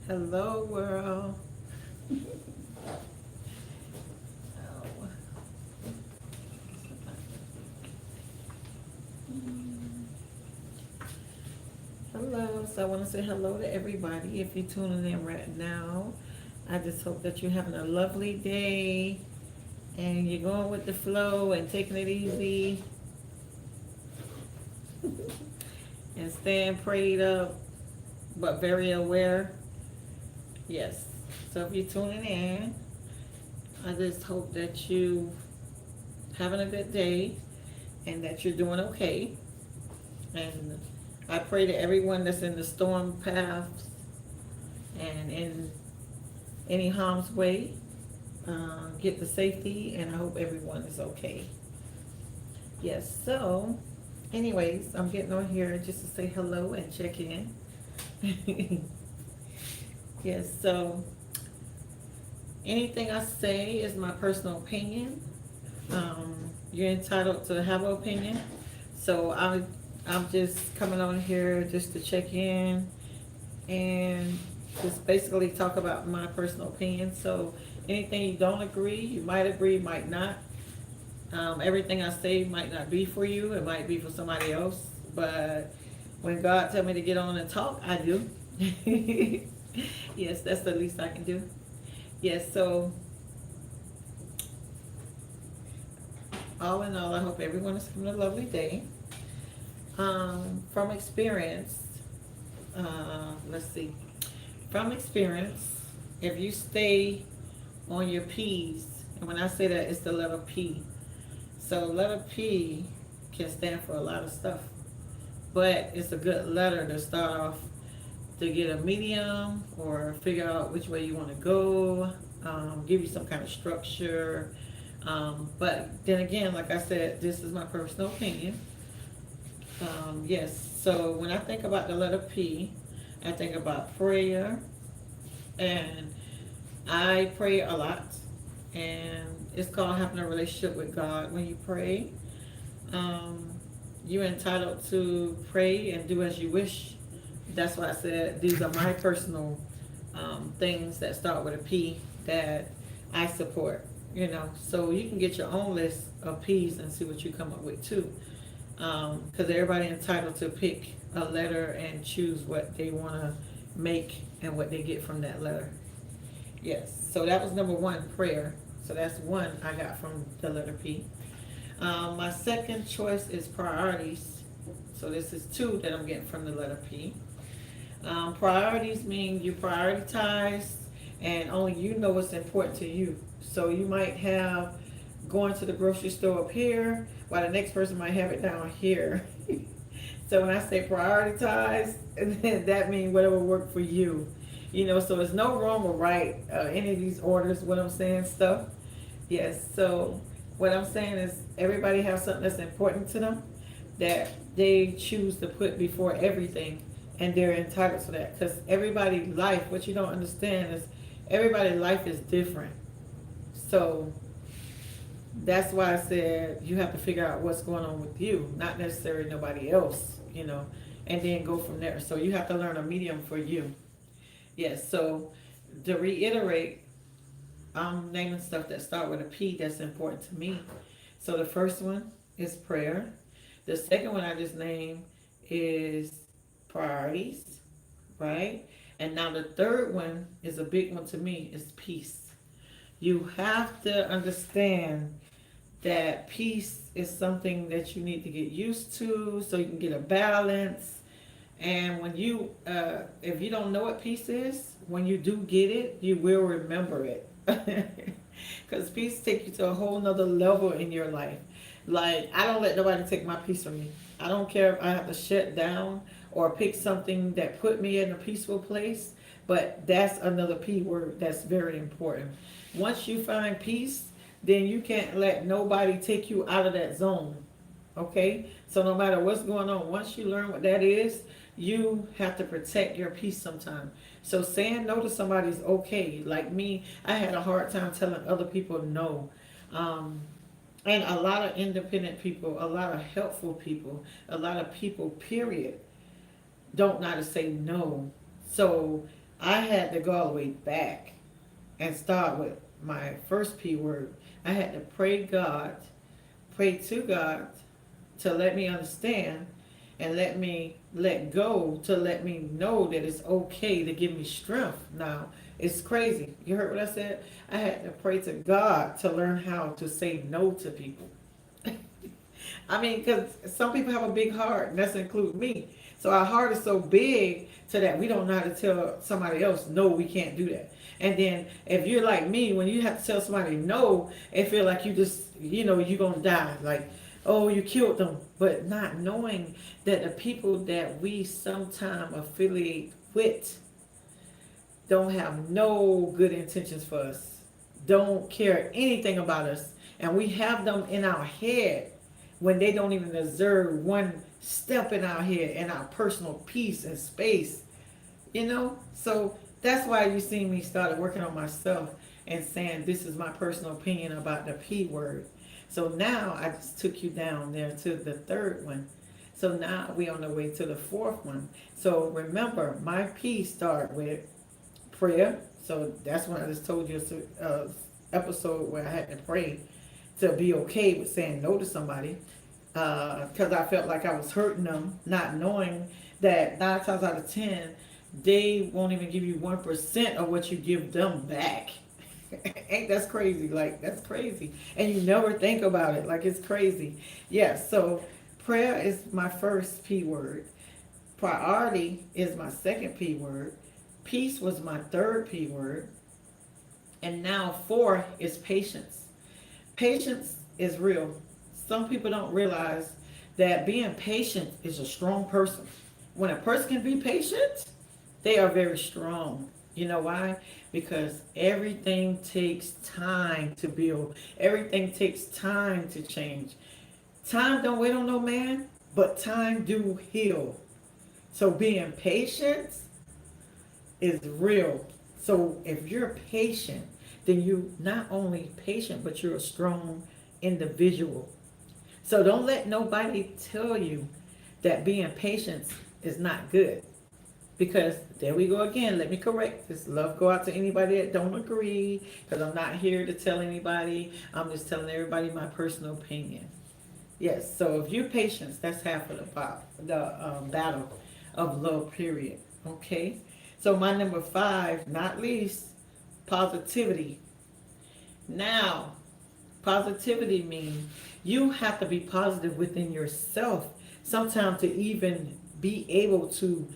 Hello, world. Oh, hello. So I want to say hello to everybody. If you're tuning in right now, I just hope that you're having a lovely day and you're going with the flow and taking it easy and staying prayed up, but very aware. Yes. So if you're tuning in, I just hope that you having a good day and that you're doing okay. And I pray to everyone that's in the storm paths and in any harm's way, get the safety, and I hope everyone is okay. Yes, so, anyways, I'm getting on here just to say hello and check in. Yes, so anything I say is my personal opinion. You're entitled to have an opinion. So I'm just coming on here just to check in and just basically talk about my personal opinion. So anything you don't agree, you might agree, might not. Everything I say might not be for you. It might be for somebody else. But when God tell me to get on and talk, I do. Yes, that's the least I can do. Yes, so all in all, I hope everyone is having a lovely day. From experience, let's see. From experience, if you stay on your P's, and when I say that, it's the letter P. So letter P can stand for a lot of stuff, but it's a good letter to start off to get a medium or figure out which way you want to go, give you some kind of structure. But then again, like I said, this is my personal opinion. Yes, so when I think about the letter P, I think about prayer, and I pray a lot, and it's called having a relationship with God. When you pray, um, you're entitled to pray and do as you wish. That's why I said these are my personal things that start with a P that I support. So you can get your own list of P's and see what you come up with too. Because everybody entitled to pick a letter and choose what they want to make and what they get from that letter. Yes. So that was number one, prayer. So that's one I got from the letter P. My second choice is priorities. So this is two that I'm getting from the letter P. Priorities mean you prioritize and only you know what's important to you. So you might have going to the grocery store up here while the next person might have it down here. So when I say prioritize, that means whatever worked for you. So there's no wrong or right any of these orders, what I'm saying, stuff. Yes, so what I'm saying is everybody has something that's important to them that they choose to put before everything, and they're entitled to that because everybody's life, what you don't understand is everybody's life is different. So that's why I said you have to figure out what's going on with you, not necessarily nobody else, and then go from there. So you have to learn a medium for you. Yes, so to reiterate, I'm naming stuff that start with a P that's important to me. So the first one is prayer. The second one I just named is priorities, right? And now the third one is a big one to me, is peace. You have to understand that peace is something that you need to get used to so you can get a balance. And when if you don't know what peace is, when you do get it, you will remember it. Because peace takes you to a whole nother level in your life. Like, I don't let nobody take my peace from me. I don't care if I have to shut down or pick something that put me in a peaceful place, but that's another P word that's very important. Once you find peace, then you can't let nobody take you out of that zone. Okay? So no matter what's going on, once you learn what that is, you have to protect your peace sometimes. So saying no to somebody is okay. Like me, I had a hard time telling other people no. Um, and a lot of independent people, a lot of helpful people, a lot of people, period, don't know how to say no. So I had to go all the way back and start with my first P word. I had to pray to God to let me understand and let me let go, to let me know that it's okay, to give me strength. Now it's crazy. You heard what I said? I had to pray to God to learn how to say no to people. I mean, because some people have a big heart, and that's include me. So our heart is so big so that we don't know how to tell somebody else, no, we can't do that. And then if you're like me, when you have to tell somebody no, it feel like you just, you're going to die. Like, oh, you killed them. But not knowing that the people that we sometimes affiliate with don't have no good intentions for us, don't care anything about us, and we have them in our head when they don't even deserve one step in our head and our personal peace and space, So that's why you see me started working on myself and saying this is my personal opinion about the P word. So now I just took you down there to the third one. So now we on the way to the fourth one. So remember, my P start with prayer. So that's when I just told you episode where I had to pray to be okay with saying no to somebody, because I felt like I was hurting them, not knowing that 9 times out of 10 they won't even give you 1% of what you give them back. Ain't that's crazy? Like, that's crazy, and you never think about it. Like, it's crazy. Yeah. So prayer is my first P word. Priority is my second P word. Peace was my third P word. And now four is patience. Patience is real. Some people don't realize that being patient is a strong person. When a person can be patient, they are very strong. You know why? Because everything takes time to build. Everything takes time to change. Time don't wait on no man, but time do heal. So being patient is real. So if you're patient, then you're not only patient, but you're a strong individual. So don't let nobody tell you that being patient is not good. Because there we go again. Let me correct this. Love go out to anybody that don't agree. Because I'm not here to tell anybody. I'm just telling everybody my personal opinion. Yes. So if you're patient, that's half of the battle of love. Period. Okay. So my number 5, not least, positivity. Now, positivity means you have to be positive within yourself. Sometimes to even be able to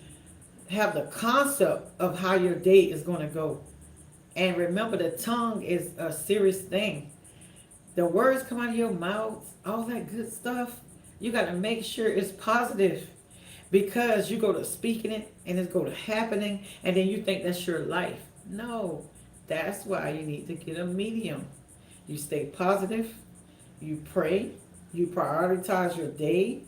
have the concept of how your day is going to go. And remember, the tongue is a serious thing. The words come out of your mouth, all that good stuff, you got to make sure it's positive, because you go to speaking it and it's go to happening, and then you think that's your life. No, that's why you need to get a medium. You stay positive, you pray, you prioritize your day,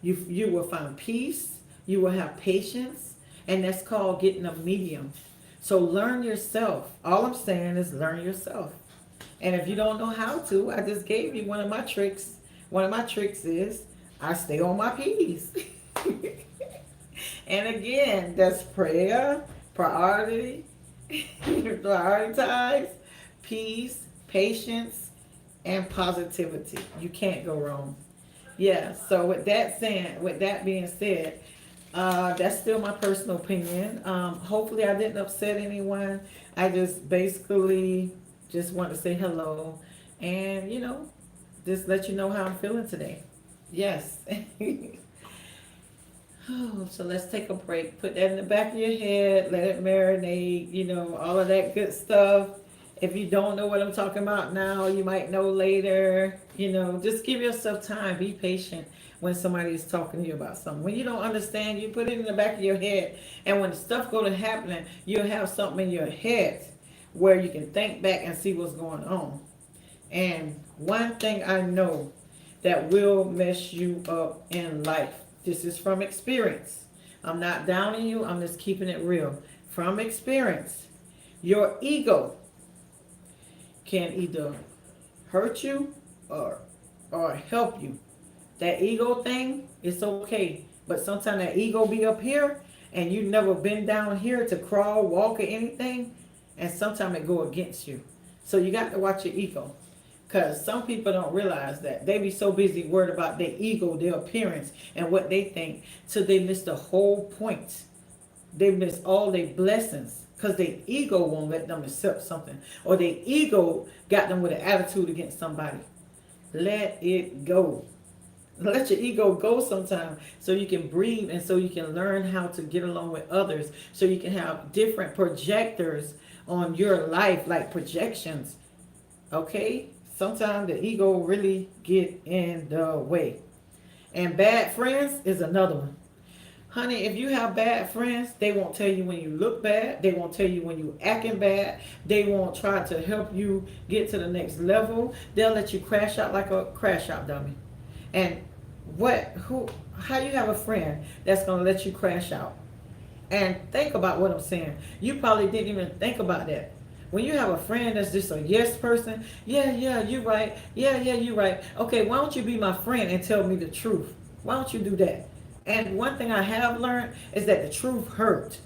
you will find peace, you will have patience, and that's called getting a medium. So learn yourself. All I'm saying is learn yourself. And if you don't know how to, I just gave you one of my tricks. One of my tricks is I stay on my P's. And again, that's prayer, priority, prioritize, peace, patience, and positivity. You can't go wrong. Yeah. So with that being said, that's still my personal opinion. Hopefully I didn't upset anyone. I just basically just want to say hello and, just let you know how I'm feeling today. Yes. Oh, so let's take a break. Put that in the back of your head. Let it marinate, all of that good stuff. If you don't know what I'm talking about now, you might know later. Just give yourself time. Be patient when somebody is talking to you about something. When you don't understand, you put it in the back of your head. And when the stuff go to happening, you'll have something in your head where you can think back and see what's going on. And one thing I know that will mess you up in life. This is from experience. I'm not downing you. I'm just keeping it real. From experience, your ego can either hurt you or help you. That ego thing, it's okay. But sometimes that ego be up here and you never been down here to crawl, walk, or anything, and sometimes it go against you. So you got to watch your ego. Because some people don't realize that. They be so busy worried about their ego, their appearance, and what they think, till they miss the whole point. They miss all their blessings because their ego won't let them accept something, or their ego got them with an attitude against somebody. Let it go. Let your ego go sometime so you can breathe, and so you can learn how to get along with others, so you can have different projectors on your life, like projections. Okay? Sometimes the ego really get in the way. And bad friends is another one. Honey, if you have bad friends, they won't tell you when you look bad. They won't tell you when you acting bad. They won't try to help you get to the next level. They'll let you crash out like a crash out dummy. And how you have a friend that's going to let you crash out? And think about what I'm saying. You probably didn't even think about that. When you have a friend that's just a yes person, yeah, you're right. Yeah, you're right. Okay, why don't you be my friend and tell me the truth? Why don't you do that? And one thing I have learned is that the truth hurt.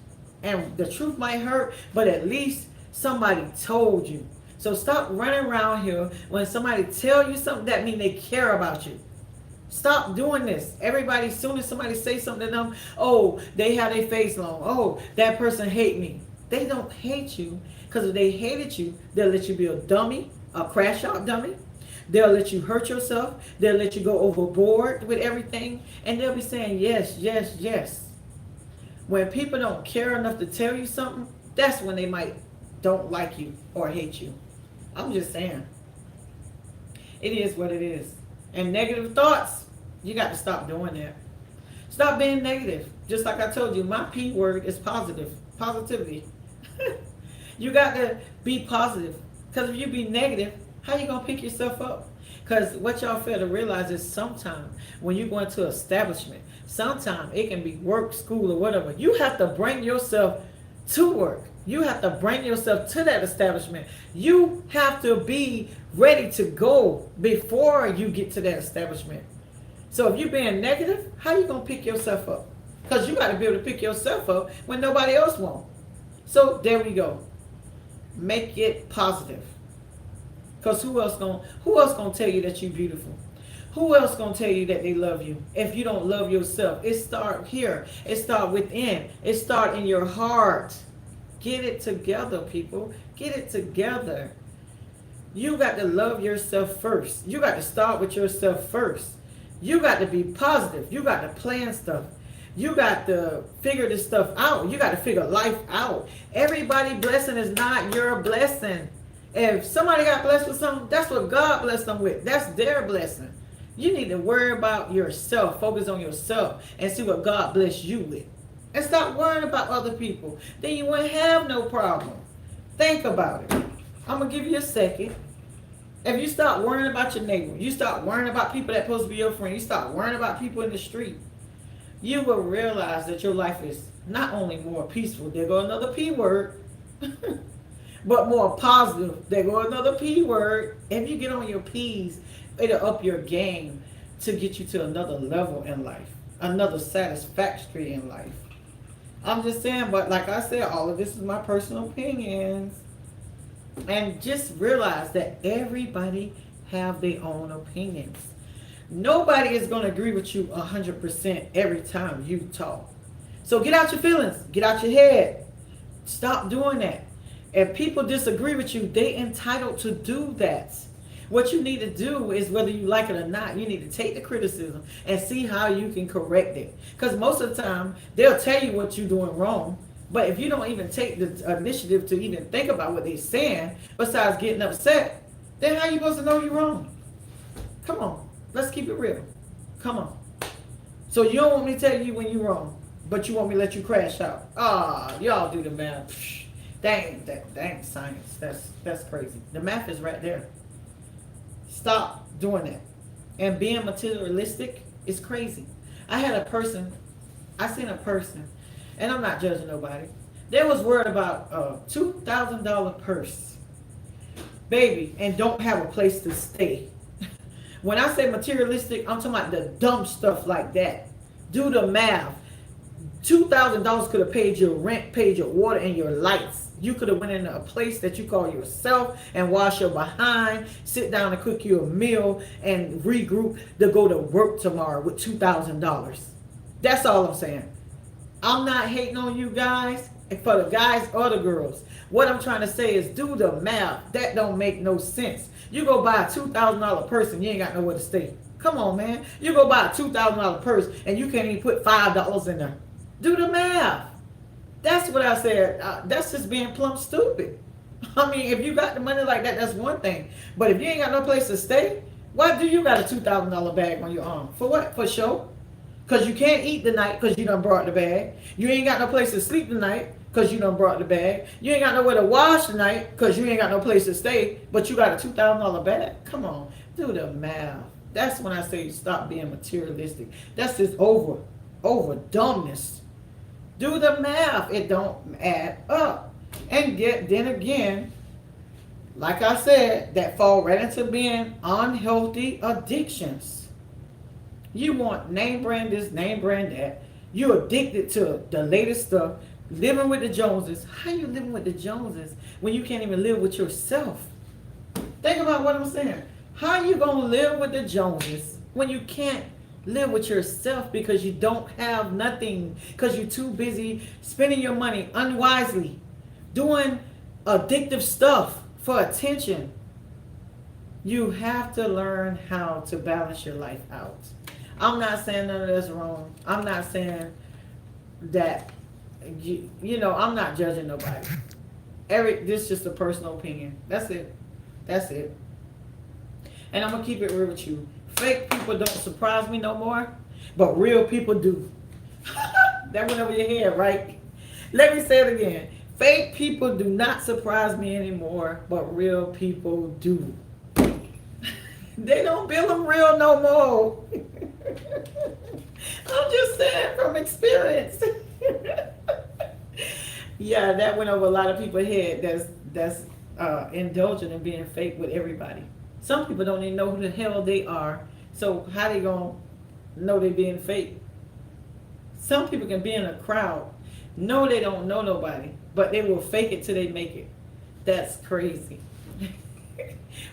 And the truth might hurt, but at least somebody told you. So stop running around here when somebody tell you something, that means they care about you. Stop doing this. Everybody, as soon as somebody say something to them, oh, they have their face long. Oh, that person hate me. They don't hate you, because if they hated you, they'll let you be a dummy, a crash out dummy. They'll let you hurt yourself. They'll let you go overboard with everything. And they'll be saying yes, yes, yes. When people don't care enough to tell you something, that's when they might don't like you or hate you. I'm just saying. It is what it is. And negative thoughts, you got to stop doing that. Stop being negative. Just like I told you, my P word is positive. Positivity. You got to be positive. Because if you be negative, how you going to pick yourself up? Because what y'all fail to realize is sometimes when you go into establishment, sometimes it can be work, school, or whatever. You have to bring yourself to work. You have to bring yourself to that establishment. You have to be ready to go before you get to that establishment. So if you're being negative, how you going to pick yourself up? Because you got to be able to pick yourself up when nobody else won't. So there we go. Make it positive. Because who else gonna tell you that you're beautiful? Who else gonna tell you that they love you if you don't love yourself? It start here. It start within. It start in your heart. Get it together, people. Get it together. You got to love yourself first. You got to start with yourself first. You got to be positive. You got to plan stuff. You got to figure this stuff out. You got to figure life out. Everybody's blessing is not your blessing. If somebody got blessed with something, that's what God blessed them with. That's their blessing. You need to worry about yourself. Focus on yourself and see what God blessed you with. And stop worrying about other people. Then you won't have no problem. Think about it. I'm going to give you a second. If you start worrying about your neighbor, you start worrying about people that's supposed to be your friend, you start worrying about people in the street, you will realize that your life is not only more peaceful, there go another P word, but more positive. There go another P word. If you get on your P's, it'll up your game to get you to another level in life, another satisfactory in life. I'm just saying, but like I said, all of this is my personal opinions. And just realize that everybody have their own opinions. Nobody is going to agree with you 100% every time you talk. So get out your feelings. Get out your head. Stop doing that. If people disagree with you, they entitled to do that. What you need to do is, whether you like it or not, you need to take the criticism and see how you can correct it. Because most of the time, they'll tell you what you're doing wrong. But if you don't even take the initiative to even think about what they're saying, besides getting upset, then how are you supposed to know you're wrong? Come on. Let's keep it real. Come on. So you don't want me to tell you when you're wrong, but you want me to let you crash out. Y'all do the math. That ain't science. That's crazy. The math is right there. Stop doing that. And being materialistic is crazy. I seen a person, and I'm not judging nobody. They was worried about a $2,000 purse, baby, and don't have a place to stay. When I say materialistic, I'm talking about the dumb stuff like that. Do the math. $2,000 could have paid your rent, paid your water, and your lights. You could have went into a place that you call yourself and wash your behind, sit down and cook you a meal, and regroup to go to work tomorrow with $2,000. That's all I'm saying. I'm not hating on you guys, for the guys or the girls. What I'm trying to say is do the math. That don't make no sense. You go buy a $2,000 purse and you ain't got nowhere to stay. Come on, man. You go buy a $2,000 purse and you can't even put $5 in there. Do the math. That's what I said. That's just being plumb stupid. I mean, if you got the money like that, that's one thing. But if you ain't got no place to stay, why do you got a $2,000 bag on your arm? For what? For show? Because you can't eat tonight because you done brought the bag. You ain't got no place to sleep tonight because you done brought the bag. You ain't got nowhere to wash tonight because you ain't got no place to stay, but you got a $2,000 bag. Come on. Do the math. That's when I say stop being materialistic. That's just over dumbness. Do the math. It don't add up. And then again, like I said, that fall right into being unhealthy addictions. You want name brand this, name brand that. You're addicted to the latest stuff. Living with the Joneses. How you living with the Joneses when you can't even live with yourself? Think about what I'm saying. How you gonna live with the Joneses when you can't live with yourself because you don't have nothing, because you're too busy spending your money unwisely, doing addictive stuff for attention? You have to learn how to balance your life out. I'm not saying none of that's wrong. I'm not saying that, you know, I'm not judging nobody. This is just a personal opinion. That's it. That's it. And I'm going to keep it real with you. Fake people don't surprise me no more, but real people do. That went over your head, right? Let me say it again. Fake people do not surprise me anymore, but real people do. They don't build them real no more. I'm just saying from experience. Yeah, that went over a lot of people's head that's indulgent in being fake with everybody. Some people don't even know who the hell they are. So how they gonna know they being fake? Some people can be in a crowd, know they don't know nobody, but they will fake it till they make it. That's crazy.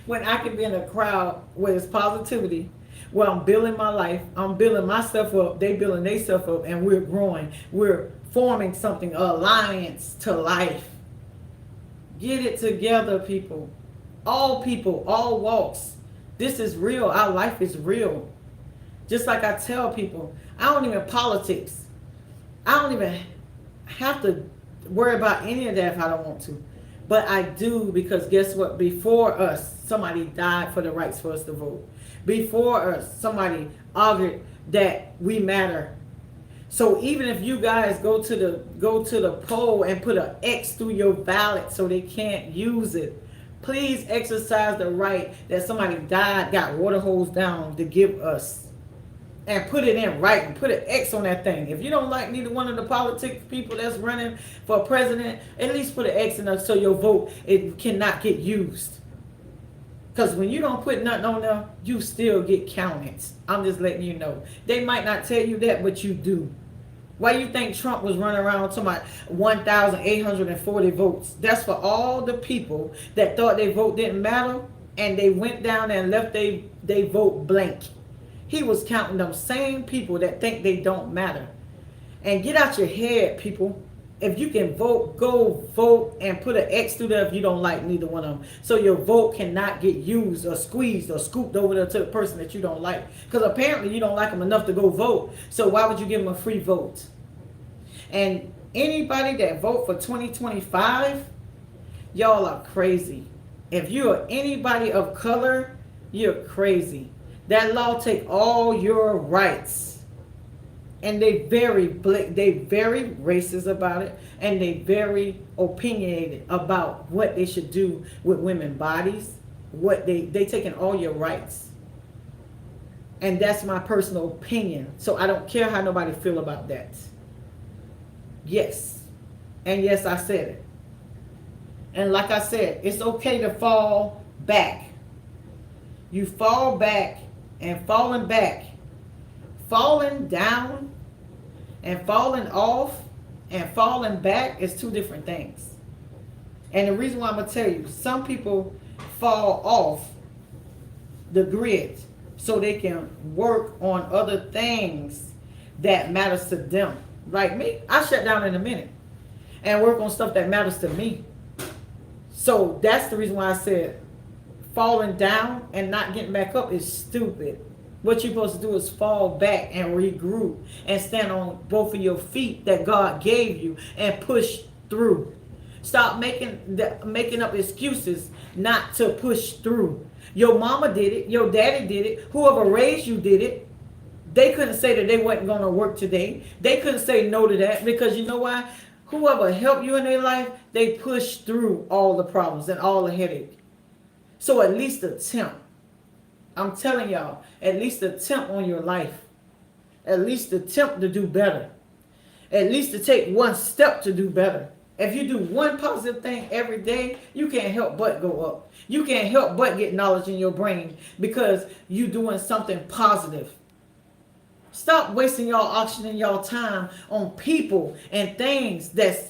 When I can be in a crowd where it's positivity, where I'm building my life, I'm building myself up, they building themselves up, and we're growing. We're forming something, an alliance to life. Get it together, people. All walks. This is real. Our life is real. Just like I tell people, I don't even politics. I don't even have to worry about any of that if I don't want to. But I do, because guess what? Before us, somebody died for the rights for us to vote. Before us, somebody argued that we matter. So even if you guys go to the poll and put an X through your ballot so they can't use it, please exercise the right that somebody died, got water hose down to give us. And put it in writing. Put an X on that thing. If you don't like neither one of the politics people that's running for president, at least put an X in there so your vote, it cannot get used. Because when you don't put nothing on there, you still get counted. I'm just letting you know. They might not tell you that, but you do. Why you think Trump was running around talking about 1,840 votes? That's for all the people that thought their vote didn't matter, and they went down and left they vote blank. He was counting them same people that think they don't matter. And get out your head, people. If you can vote, go vote and put an X through there if you don't like neither one of them. So your vote cannot get used or squeezed or scooped over there to the person that you don't like. Because apparently you don't like them enough to go vote. So why would you give them a free vote? And anybody that vote for 2025, y'all are crazy. If you are anybody of color, you're crazy. That law take all your rights, and they very racist about it, and they very opinionated about what they should do with women's bodies. What they taking all your rights, and that's my personal opinion. So I don't care how nobody feel about that. Yes, and yes, I said it. And like I said, it's okay to fall back. You fall back. And falling down And falling off and falling back is two different things. And the reason why I'm going to tell you, some people fall off the grid so they can work on other things that matters to them. Like me, I shut down in a minute and work on stuff that matters to me. So that's the reason why I said falling down and not getting back up is stupid. What you're supposed to do is fall back and regroup and stand on both of your feet that God gave you and push through. Stop making up excuses not to push through. Your mama did it. Your daddy did it. Whoever raised you did it. They couldn't say that they wasn't going to work today. They couldn't say no to that because you know why? Whoever helped you in their life, they pushed through all the problems and all the headache. So at least attempt. I'm telling y'all, at least attempt on your life. At least attempt to do better. At least to take one step to do better. If you do one positive thing every day, you can't help but go up. You can't help but get knowledge in your brain because you're doing something positive. Stop wasting y'all auctioning y'all time on people and things that's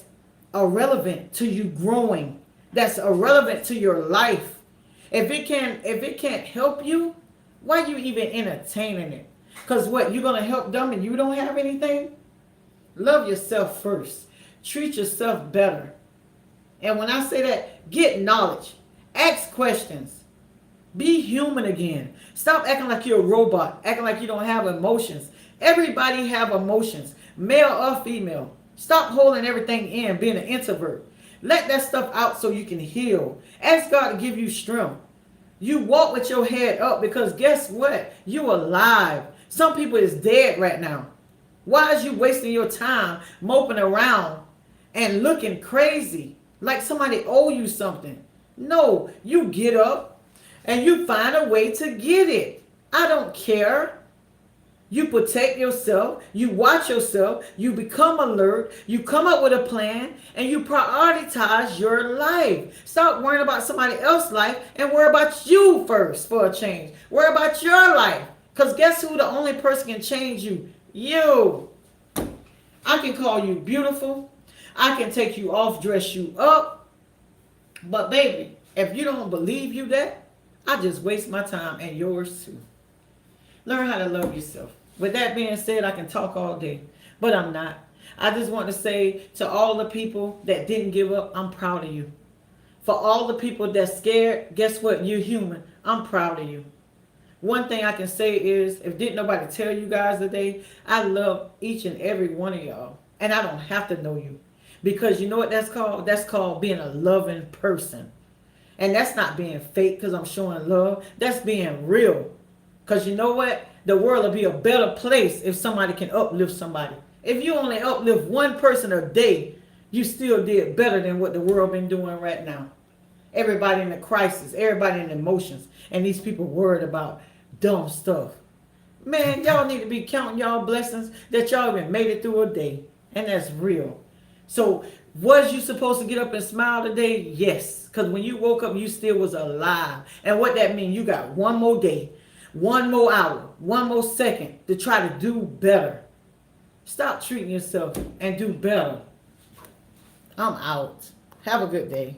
irrelevant to you growing. That's irrelevant to your life. If it can't help you, why are you even entertaining it? Because what, you're going to help them and you don't have anything? Love yourself first. Treat yourself better. And when I say that, get knowledge. Ask questions. Be human again. Stop acting like you're a robot. Acting like you don't have emotions. Everybody have emotions. Male or female. Stop holding everything in, being an introvert. Let that stuff out so you can heal. Ask God to give you strength. You walk with your head up because guess what? You alive. Some people is dead right now. Why is you wasting your time moping around and looking crazy like somebody owe you something? No, you get up and you find a way to get it. I don't care. You protect yourself, you watch yourself, you become alert, you come up with a plan, and you prioritize your life. Stop worrying about somebody else's life and worry about you first for a change. Worry about your life. Because guess who the only person can change you? You. I can call you beautiful. I can take you off, dress you up. But baby, if you don't believe you that, I just waste my time and yours too. Learn how to love yourself. With that being said, I can talk all day, but I'm not. I just want to say to all the people that didn't give up, I'm proud of you. For all the people that's scared, guess what? You're human. I'm proud of you. One thing I can say is, if didn't nobody tell you guys today, I love each and every one of y'all. And I don't have to know you. Because you know what that's called? That's called being a loving person. And that's not being fake because I'm showing love. That's being real. Because you know what? The world will be a better place if somebody can uplift somebody. If you only uplift one person a day, you still did better than what the world been doing right now. Everybody in a crisis, everybody in emotions, and these people worried about dumb stuff. Man, y'all need to be counting y'all blessings that y'all even made it through a day. And that's real. So, was you supposed to get up and smile today? Yes. Because when you woke up, you still was alive. And what that means, you got one more day, one more hour, one more second to try to do better. Stop treating yourself and do better. I'm out. Have a good day.